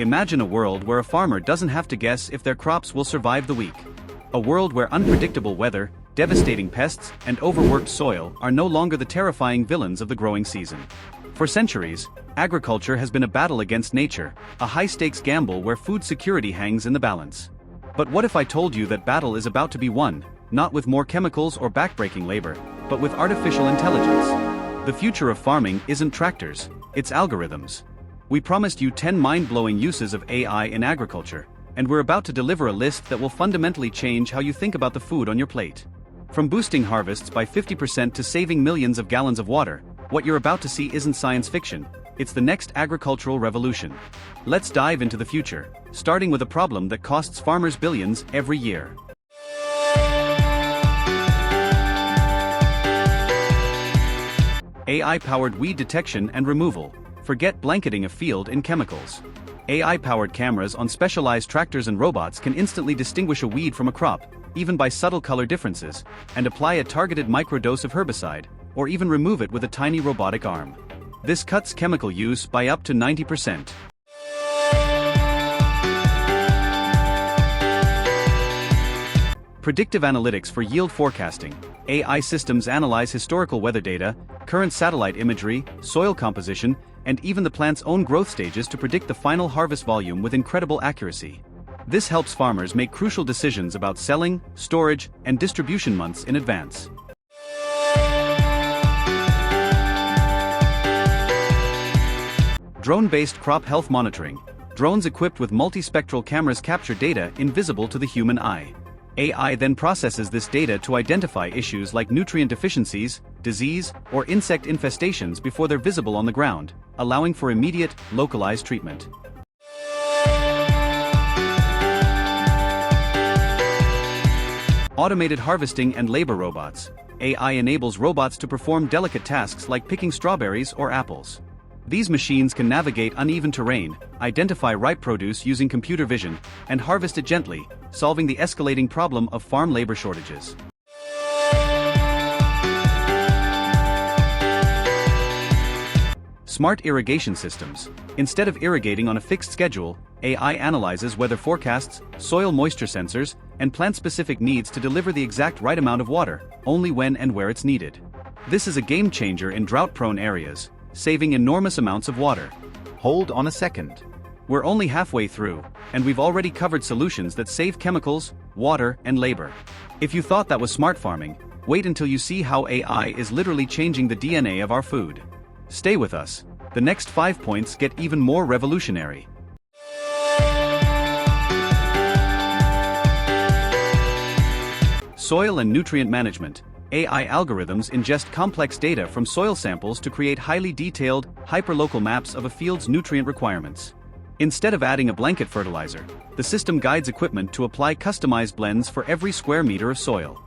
Imagine a world where a farmer doesn't have to guess if their crops will survive the week. A world where unpredictable weather, devastating pests, and overworked soil are no longer the terrifying villains of the growing season. For centuries, agriculture has been a battle against nature, a high-stakes gamble where food security hangs in the balance. But what if I told you that battle is about to be won, not with more chemicals or backbreaking labor, but with artificial intelligence? The future of farming isn't tractors, it's algorithms. We promised you 10 mind-blowing uses of AI in agriculture, and we're about to deliver a list that will fundamentally change how you think about the food on your plate. From boosting harvests by 50% to saving millions of gallons of water, what you're about to see isn't science fiction, it's the next agricultural revolution. Let's dive into the future, starting with a problem that costs farmers billions every year. AI-powered weed detection and removal. Forget blanketing a field in chemicals. AI-powered cameras on specialized tractors and robots can instantly distinguish a weed from a crop, even by subtle color differences, and apply a targeted microdose of herbicide, or even remove it with a tiny robotic arm. This cuts chemical use by up to 90%. Predictive analytics for yield forecasting. AI systems analyze historical weather data, current satellite imagery, soil composition, and even the plant's own growth stages to predict the final harvest volume with incredible accuracy. This helps farmers make crucial decisions about selling, storage, and distribution months in advance. Drone-based crop health monitoring. Drones equipped with multispectral cameras capture data invisible to the human eye. AI then processes this data to identify issues like nutrient deficiencies, disease, or insect infestations before they're visible on the ground, allowing for immediate, localized treatment. Automated harvesting and labor robots. AI enables robots to perform delicate tasks like picking strawberries or apples. These machines can navigate uneven terrain, identify ripe produce using computer vision, and harvest it gently, solving the escalating problem of farm labor shortages. Smart irrigation systems. Instead of irrigating on a fixed schedule, AI analyzes weather forecasts, soil moisture sensors, and plant-specific needs to deliver the exact right amount of water, only when and where it's needed. This is a game changer in drought-prone areas, saving enormous amounts of water. Hold on a second. We're only halfway through, and we've already covered solutions that save chemicals, water, and labor. If you thought that was smart farming, wait until you see how AI is literally changing the DNA of our food. Stay with us. The next 5 points get even more revolutionary. Soil and nutrient management. AI algorithms ingest complex data from soil samples to create highly detailed, hyperlocal maps of a field's nutrient requirements. Instead of adding a blanket fertilizer, the system guides equipment to apply customized blends for every square meter of soil.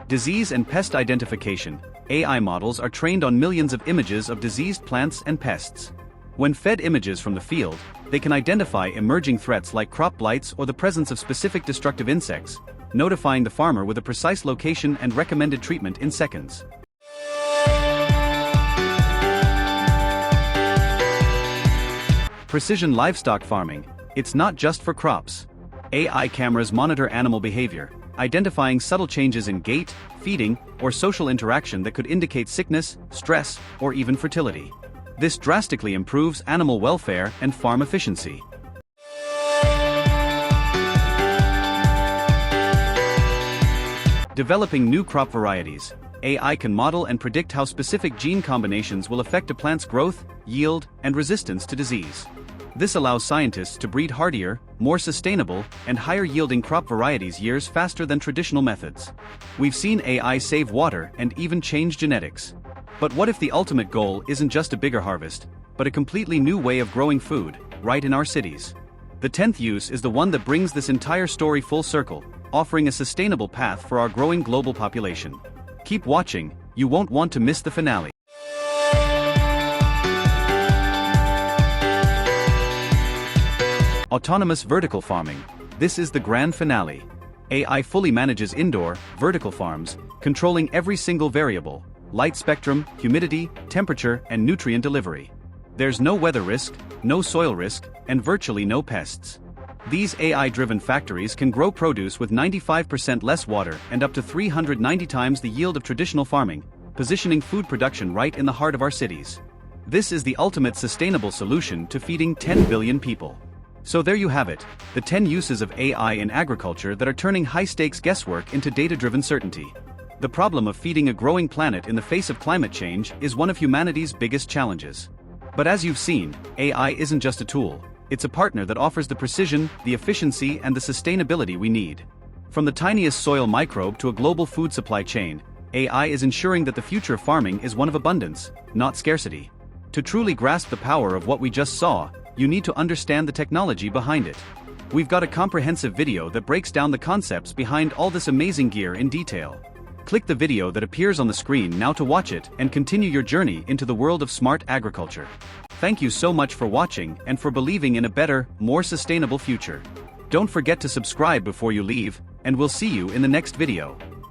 Disease and pest identification. AI models are trained on millions of images of diseased plants and pests. When fed images from the field, they can identify emerging threats like crop blights or the presence of specific destructive insects, notifying the farmer with a precise location and recommended treatment in seconds. Precision livestock farming. It's not just for crops. AI cameras monitor animal behavior, identifying subtle changes in gait, feeding, or social interaction that could indicate sickness, stress, or even fertility. This drastically improves animal welfare and farm efficiency. Developing new crop varieties. AI can model and predict how specific gene combinations will affect a plant's growth, yield, and resistance to disease. This allows scientists to breed hardier, more sustainable, and higher-yielding crop varieties years faster than traditional methods. We've seen AI save water and even change genetics. But what if the ultimate goal isn't just a bigger harvest, but a completely new way of growing food, right in our cities? The 10th use is the one that brings this entire story full circle, offering a sustainable path for our growing global population. Keep watching, you won't want to miss the finale. Autonomous vertical farming. This is the grand finale. AI fully manages indoor, vertical farms, controlling every single variable: light spectrum, humidity, temperature, and nutrient delivery. There's no weather risk, no soil risk, and virtually no pests. These AI-driven factories can grow produce with 95% less water and up to 390 times the yield of traditional farming, positioning food production right in the heart of our cities. This is the ultimate sustainable solution to feeding 10 billion people. So there you have it, the 10 uses of AI in agriculture that are turning high-stakes guesswork into data-driven certainty. The problem of feeding a growing planet in the face of climate change is one of humanity's biggest challenges. But as you've seen, AI isn't just a tool. It's a partner that offers the precision, the efficiency, and the sustainability we need. From the tiniest soil microbe to a global food supply chain, AI is ensuring that the future of farming is one of abundance, not scarcity. To truly grasp the power of what we just saw, you need to understand the technology behind it. We've got a comprehensive video that breaks down the concepts behind all this amazing gear in detail. Click the video that appears on the screen now to watch it and continue your journey into the world of smart agriculture. Thank you so much for watching and for believing in a better, more sustainable future. Don't forget to subscribe before you leave, and we'll see you in the next video.